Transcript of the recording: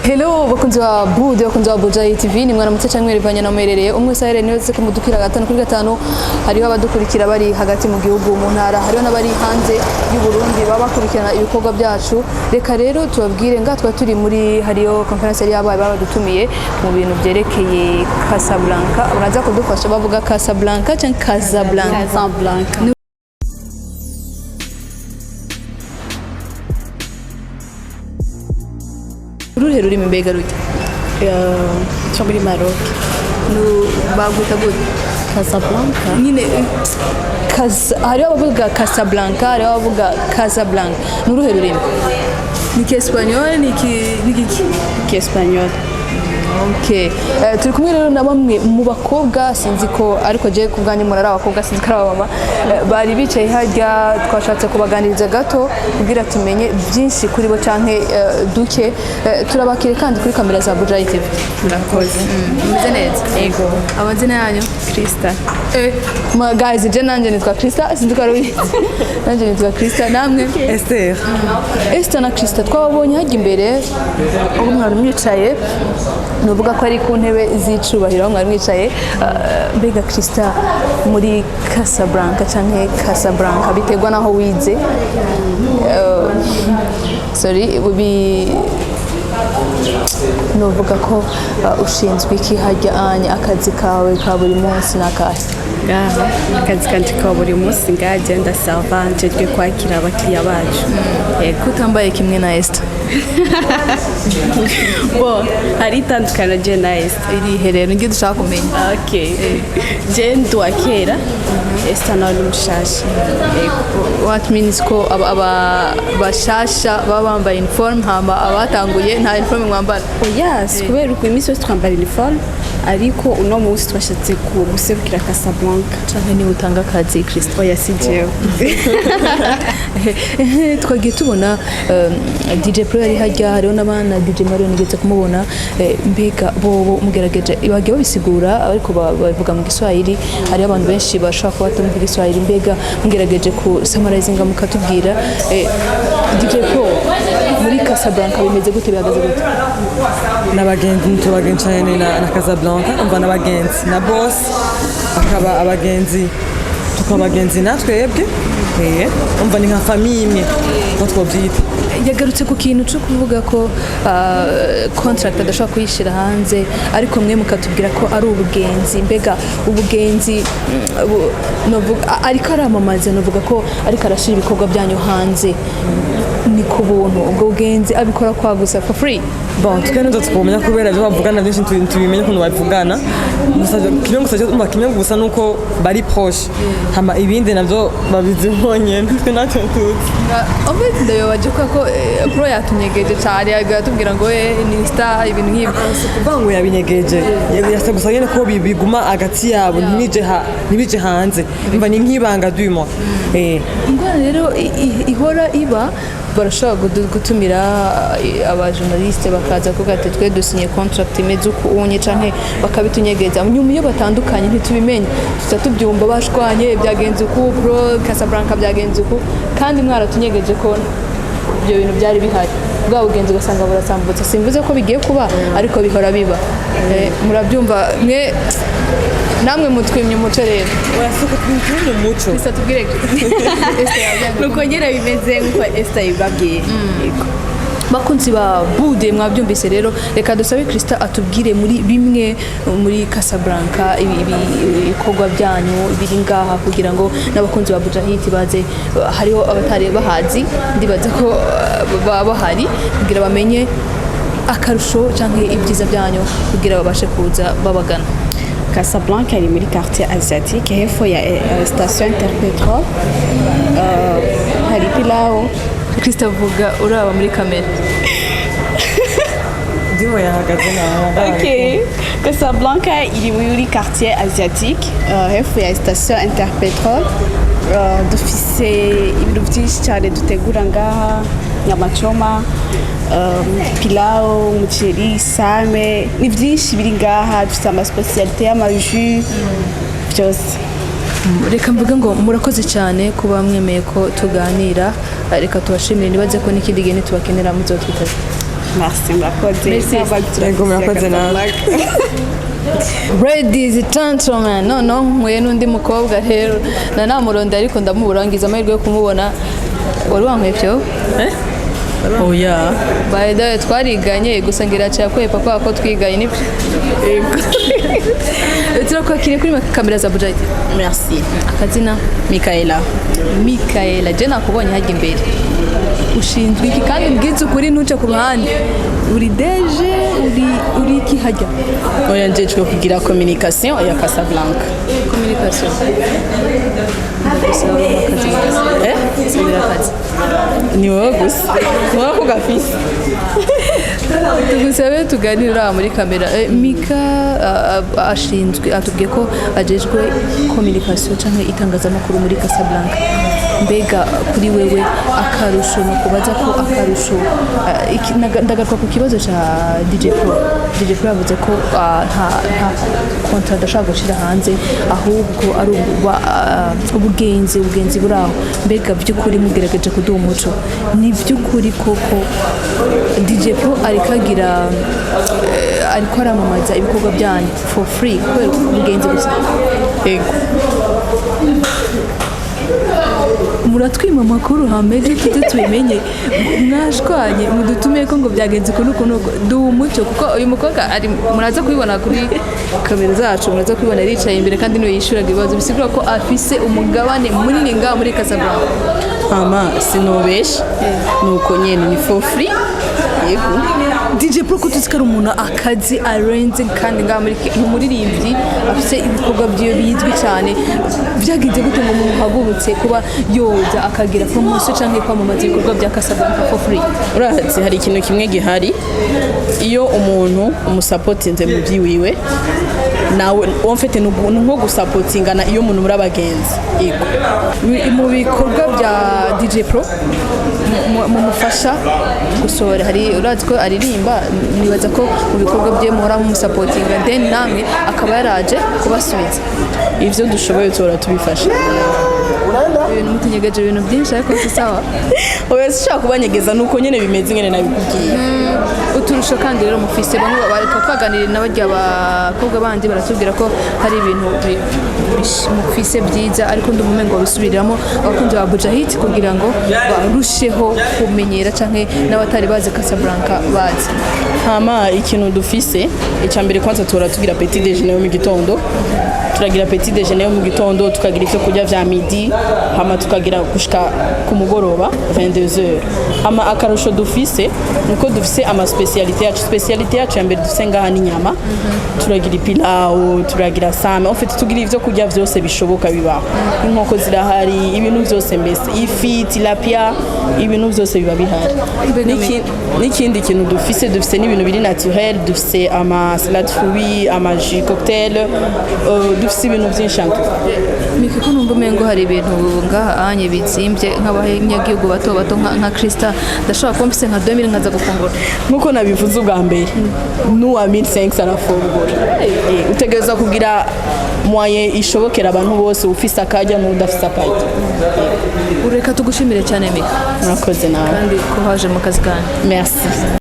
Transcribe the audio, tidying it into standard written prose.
Hello bakunzi wa Bude bakunzi wa Bujayi TV ni mwana mutse cyangwa rivanye na merereye umwe sahire niwe se kumudukira gatano kuri gatano hariho abadukurikira bari hagati mu gihugu mu ntara hariho n'abari hanze y'u Burundi baba bakurikirana ibikorwa byacu reka rero tubabwire ngatwa turi muri hariyo conference yari yabaye badutumiye mu bintu byerekeye Casablanca uraza kudufasha bavuga Casablanca cyangwa Casablanca Uruhe rurimi mbega rujya cyo muri Maroc baguta gute Casablanca nyine hariho abavuga Casablanca hariho abavuga Casablanca ni uruhe rurimi ni Kiespanyol ni Kiespanyol Okay. Turi kumwe rero na bamwe mu bakobwa sinzi ko ariko je kubganye murara abakobwa sinzi ko abama bari bicaye hajya twashatse kubaganiriza gato kugira tumenye byinshi kuri bo canke duke turabakire kandi kuri kamera za Bujayi TV. Murakoze. Meze neza. Ego. Amazina yanyu? Krista. Guys, je nanje nitwa Krista sinzi ko ari nanje nitwa Krista namwe Esther. Esther na Krista twabonye hajya imbere ubu mwari mwicaye nuvuga ko ari ku ntebe z'icubahiro mwari mwicaye mbega Krista muri Casablanca canke Casablanca bitegwa naho wize nuvuga ko ushinzwe iki hajya anya akazi kawe ka buri munsi n'akahe akazi kanje ka buri munsi ngagenda servante twe kwakira abakiriya bacu kutambaye kimwe na Esther bo hari itandukana je na Esther iri rero ngiye dushaka kumenya okay je ndwa kera Esther na umushasha what means ko aba bashasha baba bambaye uniform hamba abatanguye nta uniform mwambara yes kubera uko iminsi yose twambara uniform ariko uno munsi twashatse guserukira Casablanca canke ni utanga akazi Krista oya sijewe twagiye tubona DJ Pro yari hajya hariho n'abana DJ Mario nigeze kumubona mbega bo mugerageje bagiye babisigura ariko bavuga mu Giswahili hari abantu benshi bashaka kuba batumva Giswahili mbega mugerageje ku summarizinga mukatubwira DJ Pro muri Casablanca bimeze gute bihagaze gute N'abagenzi tubagenzi cyane na Casablanca umva n'abagenzi na boss akaba abagenzi tukabagenzi natwebwe umva ni nka famille imwe twobyita yagarutse ku kintu cyo kuvuga ko contract adashobora kuyishira hanze ariko mwe mukatubwira ko ari ubugenzi mbega ubugenzi ariko aramamaza novuga ko ariko arashira ibikorwa byanyu hanze ni ku buntu ubwo bugenzi abikora kwa gusa for free bon tukene twumenya kubera byo bavugana byinshi tubimenye ko bavugana kimwe gusa nuko bari proche hama ibindi navyo babizibonye twe natwe tuzi obeti ndayo bajuka ko pro yatunyegeje cyane yagatubwira ngo ni star ibintu nk'ibi kuvango yabinyegeje yase gusa nyene ko biguma agati yabo ntibije hanze mba ni nkibanga dumo ingwana rero ihora iba barashobora gutumira abajournaliste bakaza kuvuga ati twe dusinye contract imeze uko unye canke bakabitunyegeza nyuma iyo batandukanye ntitubimenye tutatubyumva bashwanye byagenze uko Pro Casablanca byagenze uko kandi mwaratunyegeje ko ibyo bintu byari bihari bwa bugenzi ugasanga burasambutse simvuze ko bigiye kuba ariko bihora biba murabyumva mwe namwe mutwimye umuco rero urasuka twimye umuco bisa tubwire nuko nyere bimeze nko Esther yibabwiye bakunzi ba Bude mwabyumvise rero reka dusabe Krista atubwire muri bimwe muri Casablanca ibikorwa byanyu biri ngaha kugira ngo n'abakunzi ba Bujayi baze hariho abatari bahazi ndibaza ko bahari kugira bamenye akarusho canke ibyiza byanyu kugira babashe kuza babagana Casablanca iri muri quartier asiatique hepfo ya station Interpetrol hari Pilao Krista vuga uraba muri kamera ndimo yahagaze na okay Casablanca iri muri quartier asiatique hepfo ya station Interpetrol dufise ibintu byinshi cyane dutegura ngaha nyamachoma pilau umuceri same ni byinshi biri ngaha dufite amaspecialité y'amaju byose reka mvuga ngo murakoze cyane kuba mwemeye ko tuganira reka tubashimire nibaze ko n'ikindi gihe nitubakenera muzotwitaza merci murakoze Merci. Yego, murakoze nawe. Ladies and gentlemen, no mwe n'undi mukobwa rero na namuronda ariko ndamuburangiza amahirwe yo kumubona wari wankwevyo oya by the way twariganye gusa ngira cyakwe papa ko twiganye nibyo turakwakiriye kuri kamera za Budget. merci Akazina Michaela je nakubonye hajya imbere ushinzwe iki kandi mbwiza ukuri ntuce ku ruhande uri deje uri iki hajya oya njejwe kugira communication ya Casablanca communication sabira akazi ni wowe gusa ni wowe ku gafisi tugusabe tuganira muri kamera Mika ashinzwe atubwiye ko ajejwe communication cyangwa itangazamakuru muri Casablanca mbega kuri wewe akarusho no kubaza ko akarusho ndagaruka ku kibazo cha DJ Pro yavuze ko nta kontra adashaka gushira hanze ahubwo ari ubugenzi buraho mbega by'ukuri mugerageje kuduha umuco ni by'ukuri koko DJ Pro arikagira ariko aramamaza ibikorwa byanyu for free kubera ubugenzi gusa yego muratwima amakuru hameje tujye tubimenye mwashwanye mudutumiye ko ngo byagenze kunuko duha umuco kuko uyu mukobwa ari muraza kubibona kuri kamera zacu muraza kubibona yicaye imbere kandi niwe yishuraga ibibazo bisigura ko afise umugabane munini ngaho muri Casablanca mama sinobesha nuko nyene ni for free yego DJ Pro kutuzikara umuntu akazi arenze kandi ngaho muri umuririmbyi afise ibikorwa byiyo bizwi cyane byagize gute ngo umuntu hagurutse kuba yoza akagira promotion cyangwa kwamamaza ibikorwa bya Casablanca for free urahatse hari ikintu kimwe gihari iyo umuntu umusapotinze mu byiwiwe nawe wamfite nko gusapotingana iyo umuntu muri abagenzi yego mu bikorwa bya DJ Pro mumufasha gusohora hari urazi ko aririmba nibaza ko mu bikorwa bye muhora mumusapotinga then namwe akaba yaraje kubasubiza ivyo dushoboye tora tubifasha ibintu mutunyegeje ibintu byinshi ariko si sawa oya sishaka kubanyegeza nuko nyene bimeze ngene nabikubwiye uturusho kandi rero mufise bamwe bareka twaganira n'abarya abakobwa bandi baratubwira ko hari ibintu mufise byiza ariko ndumume ngo bisubiriramo abakunzi ba Budget kugira ngo barusheho kumenyera canke n'abatari bazi Casablanca bazi hama ikintu dufise icambere kwanza tora tugira petit déjeuner mu gitondo turagira petit déjeuner mu gitondo tukagira ivyo kurya vya midi hama tukagira gushika ku mugoroba 22h hama akarusho dufise nuko dufise ama specialité yacu ya mbere dufise ngaha n'inyama turagira pilau turagira same en fait tugira ivyo kurya vyose bishoboka bibaho inkoko zirahari ibintu vyose mbese ifi tilapia ibintu vyose biba bihari n'ikindi kintu dufise n'ibintu biri naturel dufise ama salade fruits ama jus cocktail dufise ibintu byinshi Mika ko numva umengo hari ibintu ngaha anye bizimbye nk'abanyagihugu bato nka Krista ndashobora kuba mfise nka 2000 nkaza gufungura nkuko nabivuze ubwa mbere n'uwa 1500 arafungura utegereza kugira moyen ishobokera abantu bose ufise akajya n'udafise akajya ureka tugushimire cyane Mika murakoze nawe kandi ko haje mu kazi kanyu merci